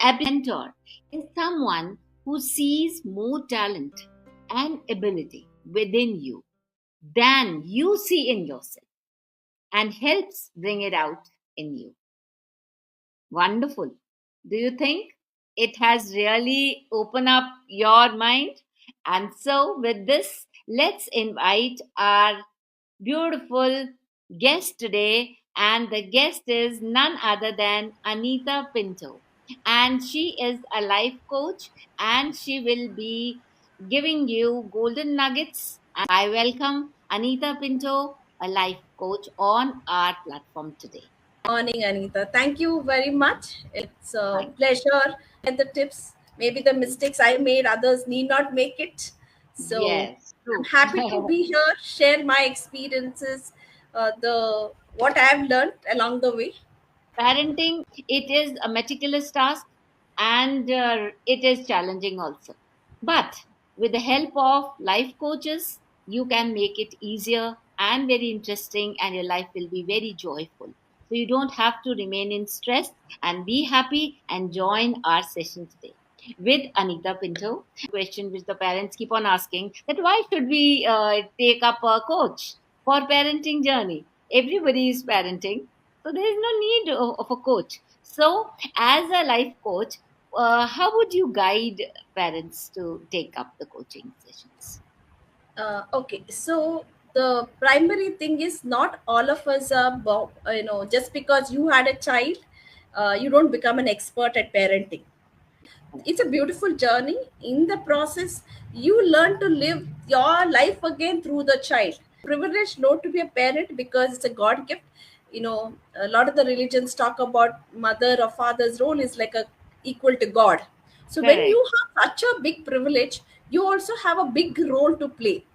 A mentor is someone who sees more talent and ability within you than you see in yourself and helps bring it out in you. Wonderful. Do you think it has really opened up your mind? And so, with this, let's invite our beautiful guest today. And the guest is none other than Anita Pinto. And she is a life coach and she will be giving you golden nuggets. I welcome Anita Pinto, a life coach, on our platform today. Morning, Anita. Thank you very much. It's a Thank pleasure. And the tips, maybe the mistakes I made, others need not make it. So Yes, I'm true. happy to be here, share my experiences, the what I've learned along the way. Parenting, it is a meticulous task and it is challenging also. But with the help of life coaches, you can make it easier and very interesting, and your life will be very joyful. So you don't have to remain in stress and be happy and join our session today with Anita Pinto. Question which the parents keep on asking, that why should we take up a coach for parenting journey? Everybody is parenting, so there is no need of a coach. So, as a life coach, how would you guide parents to take up the coaching sessions? Okay, so the primary thing is not all of us are, just because you had a child, you don't become an expert at parenting. It's a beautiful journey. In the process, you learn to live your life again through the child. Privileged not to be a parent because it's a god gift. A lot of the religions talk about mother or father's role is like a equal to god. So when Correct. you have such a big privilege, you also have a big role to play.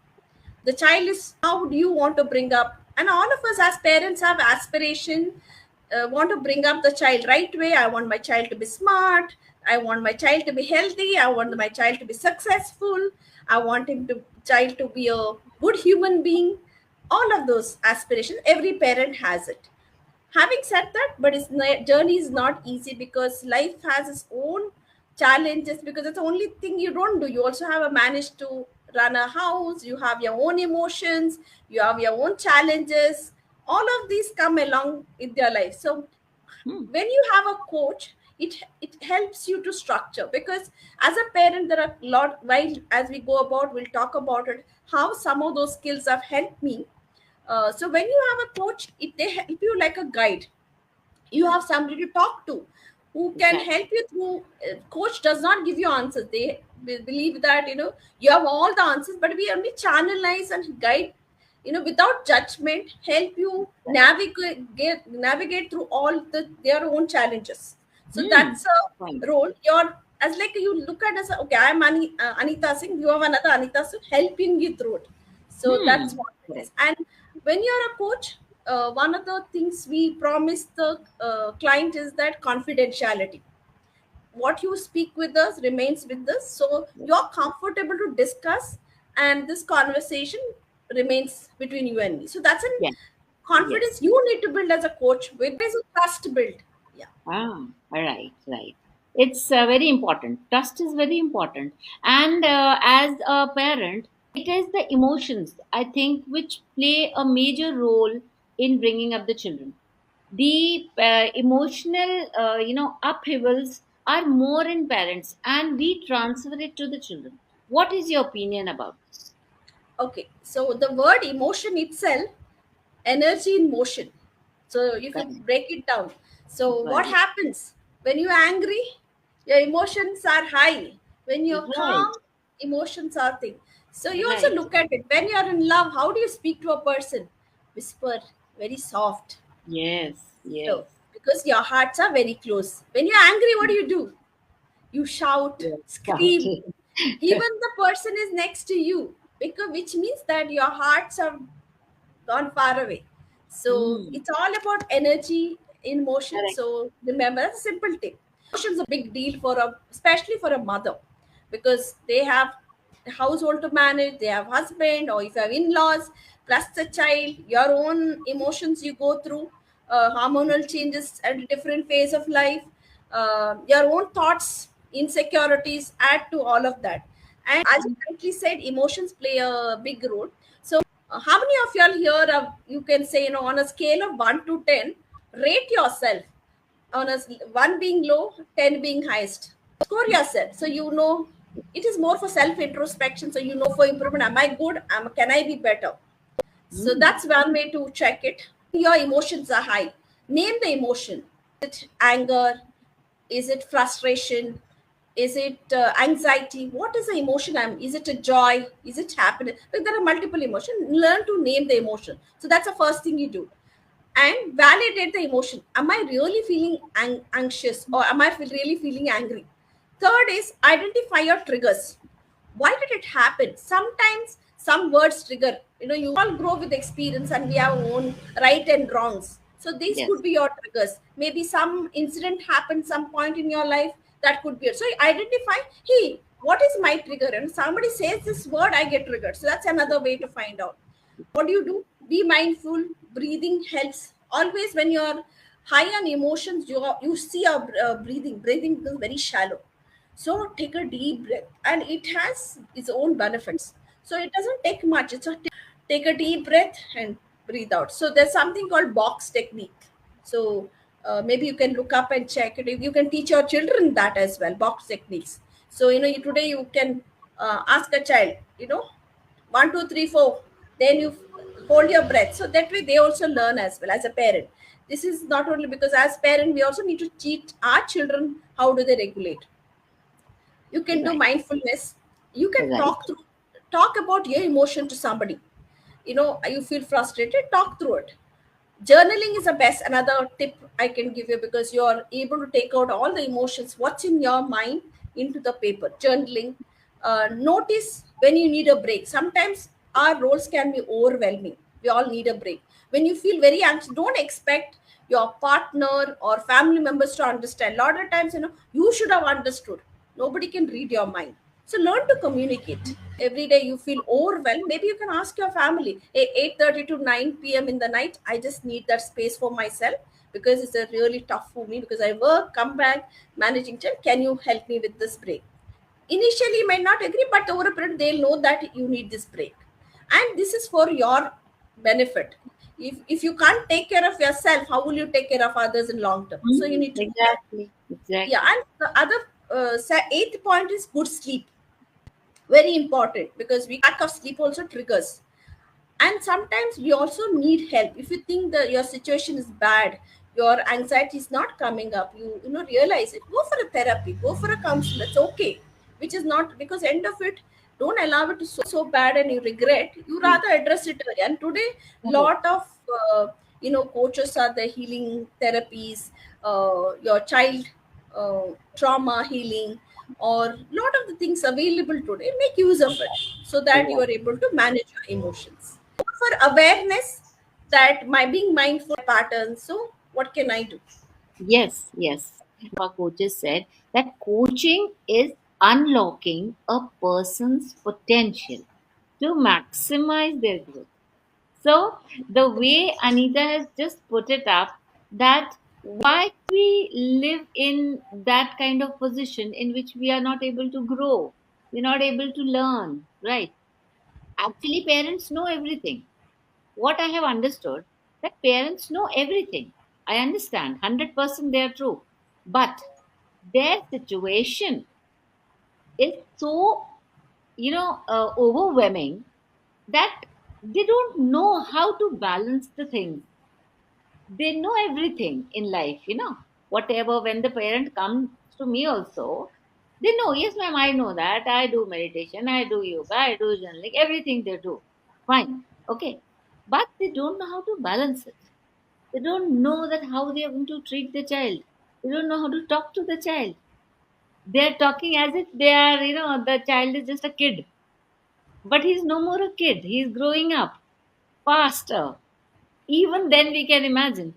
The child is, how do you want to bring up, and all of us as parents have aspiration, want to bring up the child right way. I want my child to be smart, I want my child to be healthy, I want my child to be successful, I want him to child to be a good human being. All of those aspirations, every parent has it. Having said that, but its journey is not easy because life has its own challenges, because it's the only thing you don't do. You also have a manage to run a house, you have your own emotions, you have your own challenges. All of these come along in their life. So Hmm. when you have a coach, it helps you to structure, because as a parent there are a lot, while as we go about we'll talk about it, how some of those skills have helped me. So when you have a coach, they help you like a guide. You have somebody to talk to who can Exactly. help you through. Coach does not give you answers. They believe that you have all the answers, but we only channelize and guide, without judgment, help you navigate through all their own challenges. So Hmm. that's a role. Wonderful. You're, as like you look at as okay, I'm Anita Singh, you have another Anita Singh helping you through it. So that's Hmm. what it is. Correct. And when you're a coach, one of the things we promise the client is that confidentiality. What you speak with us remains with us, so Yes. you're comfortable to discuss, and this conversation remains between you and me. So that's a Yes. Yes. confidence you need to build as a coach. With is a trust build. Yeah. Ah, right, right. It's very important. Trust is very important. And as a parent, it is the emotions, I think, which play a major role in bringing up the children. The emotional, upheavals are more in parents, and we transfer it to the children. What is your opinion about this? Okay. So the word emotion itself, energy in motion. So if you Correct. break it down, so what Right. happens when you're angry? Your emotions are high. When you're Right. calm, emotions are thin. So you also Right. look at it. When you're in love, how do you speak to a person? Whisper, very soft. Yes. So Yes. because your hearts are very close. When you're angry, what do? You shout, Yes. scream. Even the person is next to you, because which means that your hearts are gone far away. So Hmm. it's all about energy in motion. Correct. So remember, that's a simple tip. Emotions a big deal for a, especially for a mother, because they have a household to manage, they have husband, or if you have in-laws, plus the child, your own emotions you go through, hormonal changes at a different phase of life. your own thoughts, insecurities add to all of that. And as you correctly said, emotions play a big role. So how many of y'all here are, you can say, on a scale of 1 to 10, rate yourself on a 1 being low, 10 being highest. Score yourself. So it is more for self introspection. So for improvement. Am I good? Can I be better? So Mm. that's one way to check it. Your emotions are high. Name the emotion. Is it anger? Is it frustration? Is it anxiety? What is the emotion? Is it a joy? Is it happiness? Like there are multiple emotions. Learn to name the emotion. So that's the first thing you do, and validate the emotion. Am I really feeling anxious, or am I really feeling angry? Third is identify your triggers. Why did it happen? Sometimes some words trigger. You all grow with experience, and we have our own right and wrongs. So these Yes. could be your triggers. Maybe some incident happened some point in your life, that could be it. So identify, hey, what is my trigger? And somebody says this word, I get triggered. So that's another way to find out. What do? Be mindful. Breathing helps. Always when you're high on emotions, you see your breathing is very shallow. So take a deep breath, and it has its own benefits. So it doesn't take much. It's a take a deep breath and breathe out. So there's something called box technique. So maybe you can look up and check it. You can teach your children that as well, box techniques. So today you can ask a child, 1, 2, 3, 4. Then you hold your breath. So that way they also learn as well as a parent. This is not only because as parent we also need to teach our children how do they regulate. You can do Right. mindfulness. You can Right. talk about your emotion to somebody. You feel frustrated, talk through it. Journaling is the best, another tip I can give you, because you're able to take out all the emotions what's in your mind into the paper. Journaling. Notice when you need a break. Sometimes our roles can be overwhelming. We all need a break. When you feel very anxious, don't expect your partner or family members to understand. A lot of times, you should have understood. Nobody can read your mind. So learn to communicate. Every day you feel overwhelmed, maybe you can ask your family, hey, 8:30 to 9 p.m. in the night, I just need that space for myself, because it's a really tough for me, because I work, come back, managing time. Can you help me with this break? Initially you might not agree, but over a period they'll know that you need this break, and this is for your benefit. If you can't take care of yourself, how will you take care of others in long term? So you Mm. need to do that. Exactly. Yeah, Exactly. and the other eighth point is good sleep. Very important, because we lack of sleep also triggers. And sometimes we also need help. If you think that your situation is bad, your anxiety is not coming up, you realize it, go for a therapy, go for a counselor. It's okay. Which is not, because end of it, don't allow it to so bad and you regret. You rather address it early. And today Correct. lot of coaches are the healing therapies, your child trauma healing, or lot of the things available today. Make use of it, so that you Correct. are able to manage your emotions. For awareness, that my being mindful patterns. So what can I do? Yes, yes. Our coaches said that coaching is unlocking a person's potential to maximize their growth. So, the way Anita has just put it up, that why we live in that kind of position in which we are not able to grow, we're not able to learn, right? Actually, parents know everything. What I have understood, that parents know everything. I understand 100% they are true, but their situation is so overwhelming that they don't know how to balance the things. They know everything in life. Whatever, when the parent comes to me also, they know, yes ma'am, I know that I do meditation, I do yoga, I do journaling, everything they do, fine, okay, but they don't know how to balance it. They don't know that how they are going to treat the child. They don't know how to talk to the child. They're talking as if they are, the child is just a kid, but he's no more a kid, he's growing up faster. Even then we can imagine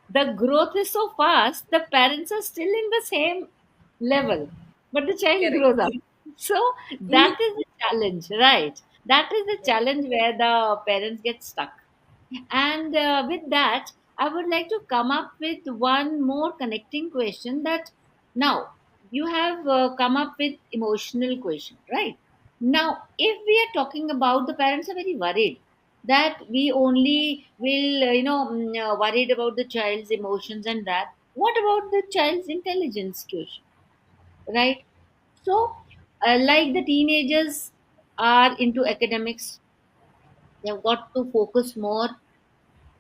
the growth is so fast, the parents are still in the same level, but the child Correct. grows up. So Ini- that is the challenge, right? That is the challenge where the parents get stuck. And with that, I would like to come up with one more connecting question, that Now, you have come up with emotional question, right? Now, if we are talking about, the parents are very worried that we only will, worried about the child's emotions and that. What about the child's intelligence question, right? So, like the teenagers are into academics, they've got to focus more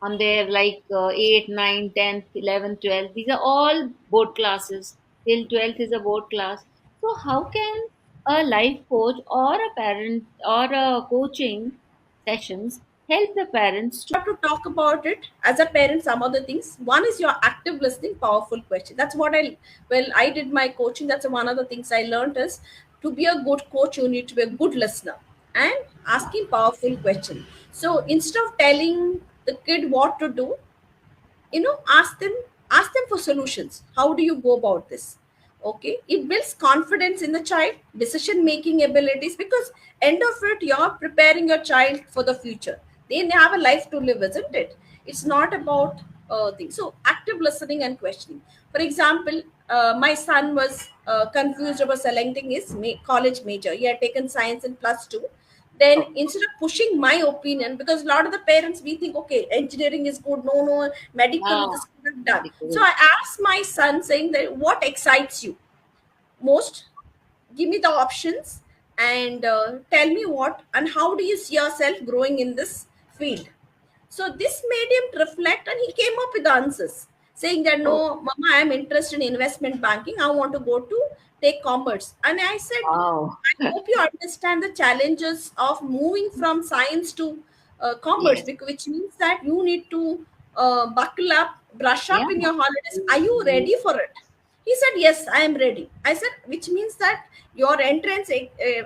on their like 8, 9, 10th, 11th, 12th. These are all board classes. Till 12th is a board class. So, how can a life coach or a parent or a coaching sessions help the parents to? Have to talk about it as a parent. Some other things, one is your active listening, powerful question. That's what I did my coaching. That's one of the things I learned is to be a good coach you need to be a good listener and asking powerful question. So instead of telling the kid what to do, ask them for solutions. How do you go about this? Okay, it builds confidence in the child, decision making abilities, because end of it you're preparing your child for the future. They have a life to live, isn't it? It's not about things. So active listening and questioning. For example, my son was confused about selecting his college major. He had taken science in +2. Then Oh, instead of pushing my opinion, because a lot of the parents we think, okay, engineering is good, no, medical ah, is good and done. So medical. I asked my son, saying that what excites you most, give me the options, and tell me what and how do you see yourself growing in this field. So this made him reflect, and he came up with answers saying that Oh, no, Mama, I am interested in investment banking. I want to go to take commerce. And I said, wow. I hope you understand the challenges of moving from science to commerce, Yes. because which means that you need to buckle up, brush Yeah. up in your holidays. Are you ready for it? He said, yes, I am ready. I said, which means that your entrance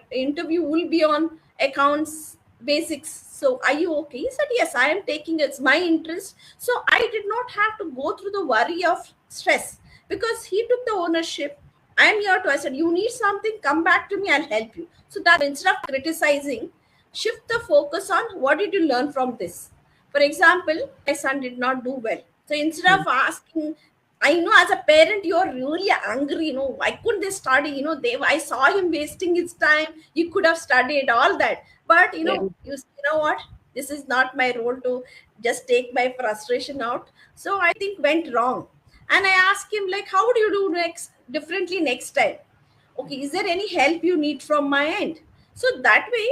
interview will be on accounts basics. So are you okay? He said, yes, I am taking it's my interest. So I did not have to go through the worry of stress, because he took the ownership. I am here to, I said, you need something, come back to me, I'll help you. So that instead of criticizing, shift the focus on what did you learn from this. For example, my son did not do well. So instead Hmm. of asking, I know as a parent you're really angry, why couldn't they study? I saw him wasting his time. You could have studied all that. But Very. what? This is not my role to just take my frustration out. So I think went wrong. And I asked him, like, how do you do next differently next time? Okay, is there any help you need from my end? So that way,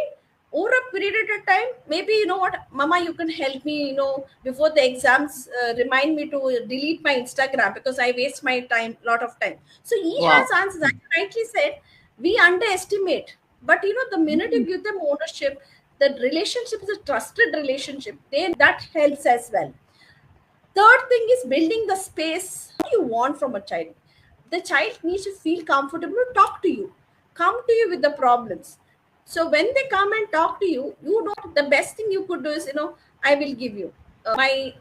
over a period of time, maybe what, Mama, you can help me, before the exams, remind me to delete my Instagram because I waste my time, lot of time. So he Wow. has answers. I rightly said, we underestimate, but the minute you Hmm. give them ownership, the relationship is a trusted relationship, then that helps as well. Third thing is building the space you want from a child. The child needs to feel comfortable to talk to you, come to you with the problems. So when they come and talk to you, the best thing you could do is, I will give you. My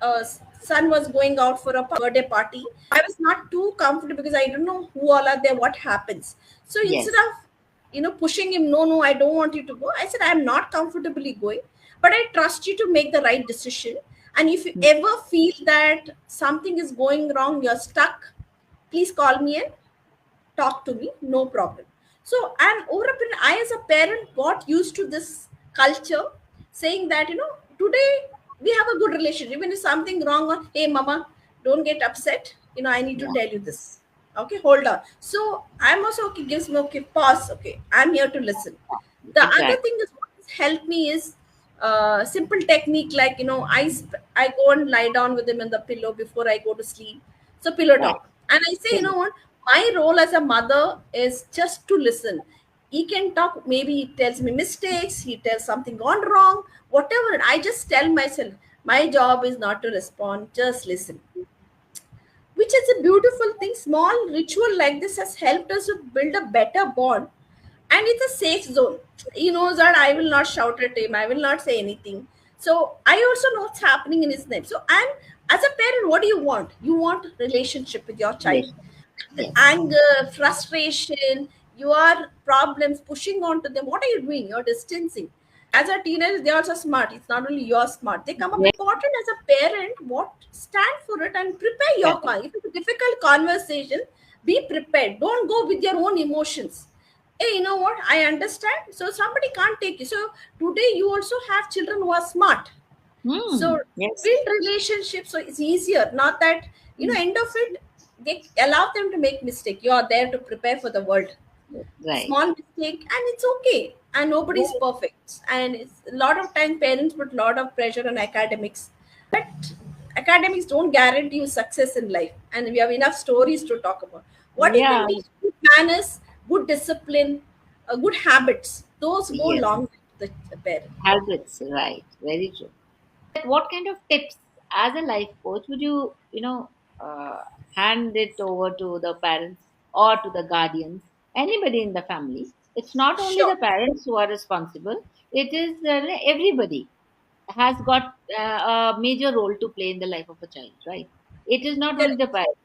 son was going out for a birthday party. I was not too comfortable because I don't know who all are there, what happens. So instead Yes. of pushing him, no, no, I don't want you to go. I said, I'm not comfortably going, but I trust you to make the right decision. And if you Hmm. ever feel that something is going wrong, you're stuck, please call me and talk to me, no problem. So, and over a period, I as a parent got used to this culture, saying that, today we have a good relationship. Even if something wrong, or hey, Mama, don't get upset. I need to Yeah. tell you this. Okay, hold on. So I'm also okay, gives me okay, pause. Okay, I'm here to listen. The other Exactly. thing is what has helped me is simple technique, like I go and lie down with him in the pillow before I go to sleep. So pillow Right. talk, and I say, Very. what, my role as a mother is just to listen. He can talk, maybe he tells me mistakes, he tells something gone wrong, whatever. I just tell myself, my job is not to respond, just listen, which is a beautiful thing. Small ritual like this has helped us to build a better bond, and it's a safe zone. He knows that I will not shout at him, I will not say anything. So I also know what's happening in his name. So, and as a parent, what do you want? You want relationship with your child. Relation. The Yes. anger, frustration, your problems, pushing on to them. What are you doing? You're distancing. As a teenager, they're also smart. It's not only you're smart. They come up Very important as a parent. What stand for it and prepare your correct. call. If it's a difficult conversation, Be prepared. Don't go with your own emotions. Hey, you know what? I understand. So somebody can't take you. So today you also have children who are smart. Hmm. So Yes. build relationships so it's easier. Not that, end of it, they allow them to make mistake. You are there to prepare for the world. Right. Small mistake and it's okay. And nobody's perfect. And it's a lot of time parents put a lot of pressure on academics. But academics don't guarantee you success in life. And we have enough stories to talk about. What you can Yeah. teach good manners, good discipline, good habits. Those go Yes. long with the parent. Habits. Right. Very true. What kind of tips as a life coach would you, uh, hand it over to the parents or to the guardians, anybody in the family? It's not only Sure. the parents who are responsible. It is everybody has got a major role to play in the life of a child, right? It is not only Correct. the parents.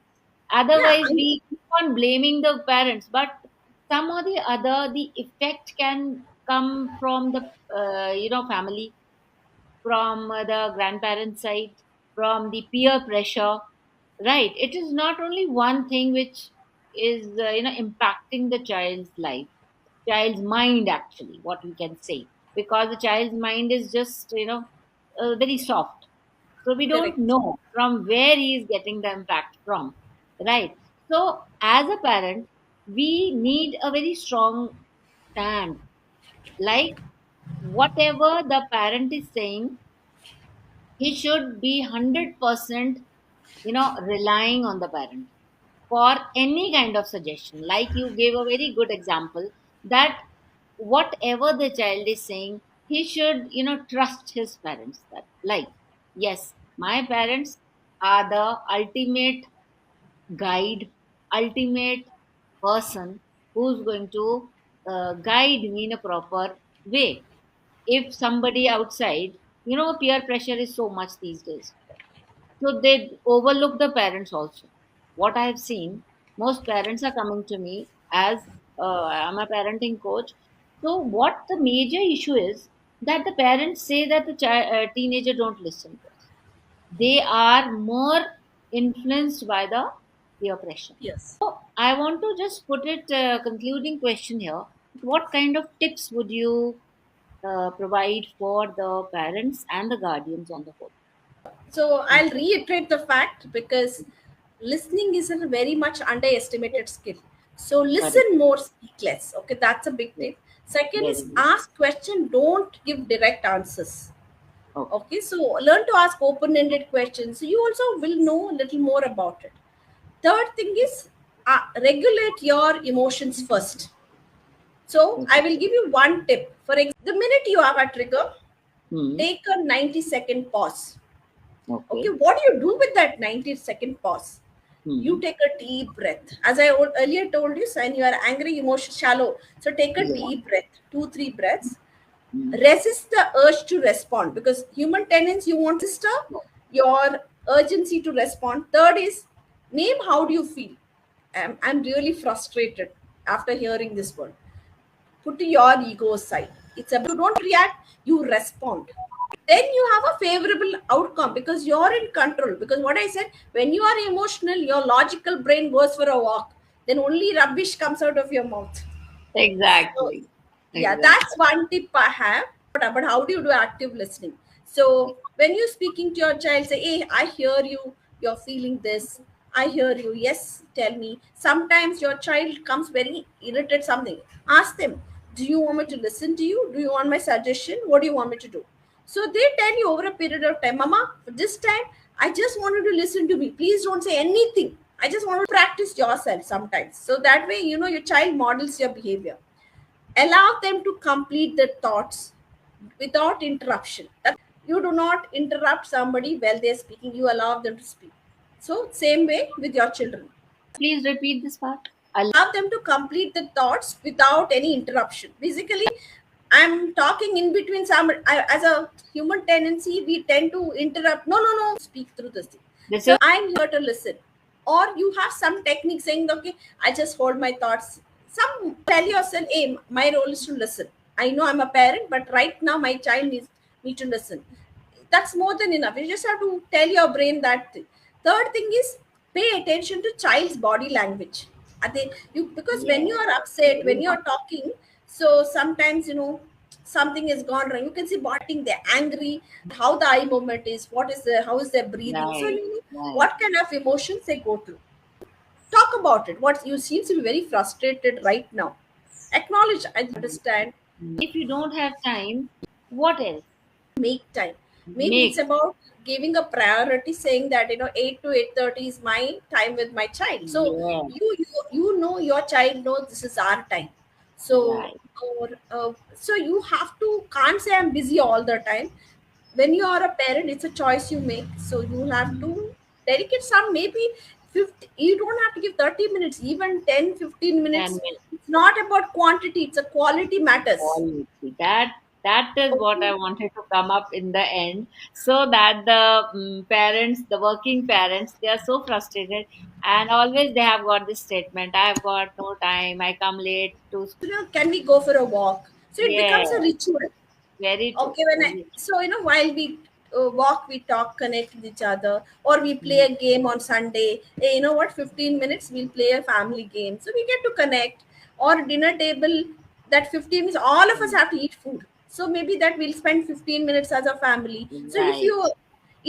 Yeah. Otherwise, we keep on blaming the parents, but some or the other, the effect can come from the family, from the grandparents' side, from the peer pressure, right? It is not only one thing which is impacting the child's life, child's mind, actually, what we can say, because the child's mind is just very soft, so we don't Correct. know from where he is getting the impact from, right? So as a parent, we need a very strong stand, like whatever the parent is saying, he should be 100% relying on the parent for any kind of suggestion. Like you gave a very good example, that whatever the child is saying, he should trust his parents, that like, yes, my parents are the ultimate guide, ultimate person who's going to guide me in a proper way. If somebody outside, peer pressure is so much these days, so they overlook the parents also. What I have seen, most parents are coming to me as I'm a parenting coach. So what the major issue is, that the parents say that the teenager don't listen to us. They are more influenced by the peer pressure. Yes. So I want to just put it concluding question here. What kind of tips would you provide for the parents and the guardians on the whole? So I'll reiterate the fact because listening is a very much underestimated skill. So Correct. listen more, speak less. Okay, that's a big Yes. tip. Second Very is good. ask question, don't give direct answers. Okay. Okay, so learn to ask open-ended questions. So you also will know a little more about it. Third thing is regulate your emotions first. So I Okay. will give you one tip. For the minute you have a trigger, Hmm. take a 90-second pause. Okay, Okay. what do you do with that 90-second pause? You Hmm. take a deep breath. As I earlier told you, when you are angry, emotion shallow. So take a Yeah. deep breath, two, three breaths. Hmm. Resist the urge to respond because human tendency, you want to stir your urgency to respond. Third is name how do you feel. I'm really frustrated after hearing this word. Put your ego aside. It's about you don't react, you respond. Then you have a favorable outcome because you're in control. Because what I said, when you are emotional, your logical brain goes for a walk. Then only rubbish comes out of your mouth. So, Exactly. yeah, that's Exactly. one tip I have. But how do you do active listening? So when you're speaking to your child, say, "Hey, I hear you. You're feeling this. I hear you. Yes, tell me." Sometimes your child comes very irritated. Something. Ask them, "Do you want me to listen to you? Do you want my suggestion? What do you want me to do?" So they tell you over a period of time, "Mama, for this time, I just wanted to listen to me. Please don't say anything. I just want to practice yourself sometimes." So that way, your child models your behavior. Allow them to complete their thoughts without interruption. You do not interrupt somebody while they're speaking, you allow them to speak. So, same way with your children. Please repeat this part. I Allow them to complete the thoughts without any interruption. Basically, I'm talking in between some. As a human tendency, we tend to interrupt. No, no, no. Speak through this thing. this is So I'm here to listen. Or you have some technique saying, okay, I just hold my thoughts. Some tell yourself, hey, my role is to listen. I know I'm a parent, but right now my child needs me to listen. That's more than enough. You just have to tell your brain that thing. Third thing is pay attention to child's body language. Are they you? Because when you Yes. are upset, Very when you much. are talking, so sometimes something is gone wrong. You can see body, they're angry. How the eye movement is, what is the how is their breathing. So Right. you know Right. what kind of emotions they go through. Talk about it. What you seem to be very frustrated right now. Acknowledge. I understand. If you don't have time, what else? Make time. Maybe it's Make. about giving a priority, saying that 8 to 8:30 is my time with my child. So Yes. you know your child knows this is our time. So Right. so you have to can't say I'm busy all the time. When you are a parent, it's a choice you make. So you have to dedicate some, maybe 50. You don't have to give 30 minutes, even 10-15 minutes. 10 minutes. It's not about quantity, it's a quality matters. Quality. That is what Okay. I wanted to come up in the end, so that the parents, the working parents, they are so frustrated, and always they have got this statement: "I've got no time. I come late to school." Can we go for a walk? So it Yeah, becomes a ritual. very true. Okay, Very true. so while we walk, we talk, connect with each other, or we play Mm, a game on Sunday. Hey, you know what, 15 minutes we'll play a family game, so we get to connect. Or dinner table, that 15 minutes all of us mm. have to eat food, so maybe that we'll spend 15 minutes as a family. So if Right. you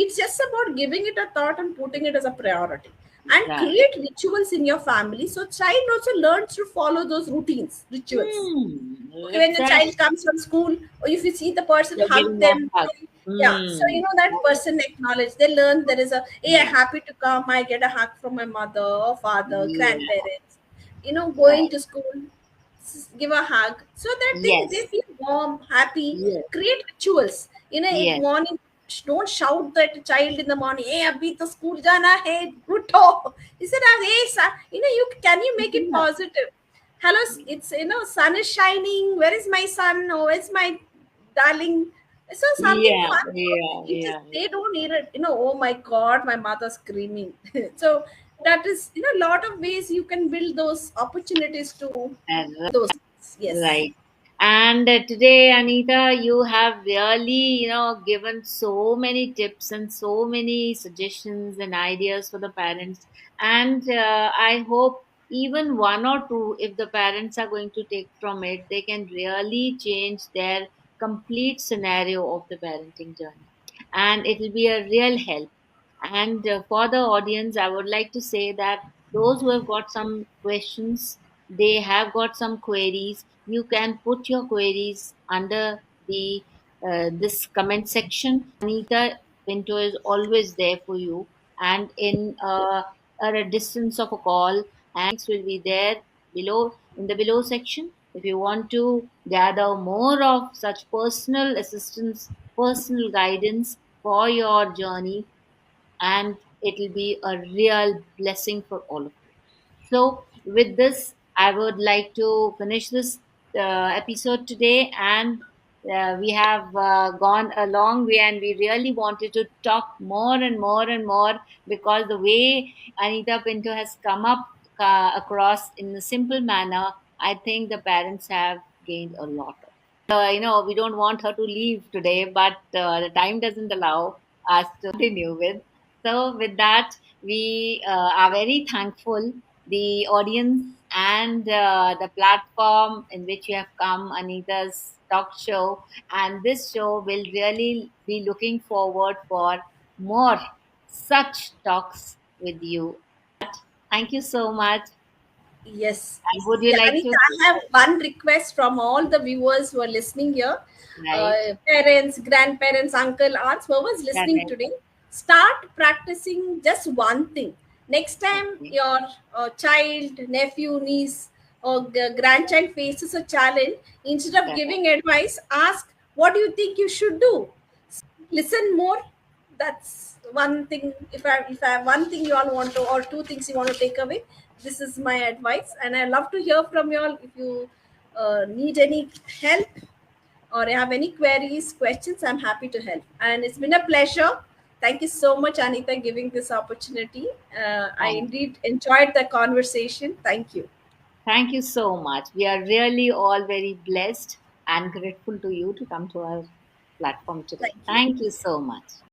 it's just about giving it a thought and putting it as a priority, and Right. create rituals in your family, so child also learns to follow those routines, rituals. Okay, when the child Exactly. comes from school, or if you see the person You're hug giving a them, hug. yeah, so that person acknowledge, they learn there is a, hey, I'm Yeah. happy to come, I get a hug from my mother or father, Yeah. grandparents, going Right. to school, give a hug, so that they Yes. feel warm, happy. Yes. Create rituals. At Yes. morning, don't shout at a child in the morning, hey, abhi to school jana hai, uto. Instead of, hey, can you make it Yeah. positive? Hello, it's sun is shining, where is my son, oh, where's my darling? So something Yeah. fun. Yeah. It just, Yeah. they don't need it, oh my god, my mother's screaming. So that is, a lot of ways you can build those opportunities to Yeah. those. Yes. Right. And today, Anita, you have really, given so many tips and so many suggestions and ideas for the parents. And I hope even one or two, if the parents are going to take from it, they can really change their complete scenario of the parenting journey. And it will be a real help. And for the audience, I would like to say that those who have got some questions, they have got some queries, you can put your queries under the this comment section. Anita Pinto is always there for you, and in at a distance of a call, and links will be there below in the below section. If you want to gather more of such personal assistance, personal guidance for your journey, and it'll be a real blessing for all of you. So, with this, I would like to finish this episode today, and we have gone a long way, and we really wanted to talk more and more and more, because the way Anita Pinto has come up across in a simple manner, I think the parents have gained a lot. We don't want her to leave today, but the time doesn't allow us to continue with. So, with that, we are very thankful, the audience and the platform in which you have come, Anita's talk show. And this show will really be looking forward for more such talks with you. Thank you so much. Yes. And would you Yeah, like Anita, to? I have one request from all the viewers who are listening here. Right. Parents, grandparents, uncle, aunts, whoever's listening Correct. today, start practicing just one thing. Next time Okay. your child, nephew, niece, or grandchild faces a challenge, instead of Correct. giving advice, ask, what do you think you should do? Listen more. That's one thing. If I have one thing you all want to, or two things you want to take away, this is my advice. And I love to hear from you all. If you need any help or have any queries, questions, I'm happy to help. And it's been a pleasure. Thank you so much, Anita, giving this opportunity. I Thank indeed enjoyed the conversation. Thank you. Thank you so much. We are really all very blessed and grateful to you to come to our platform today. Thank you. Thank you so much.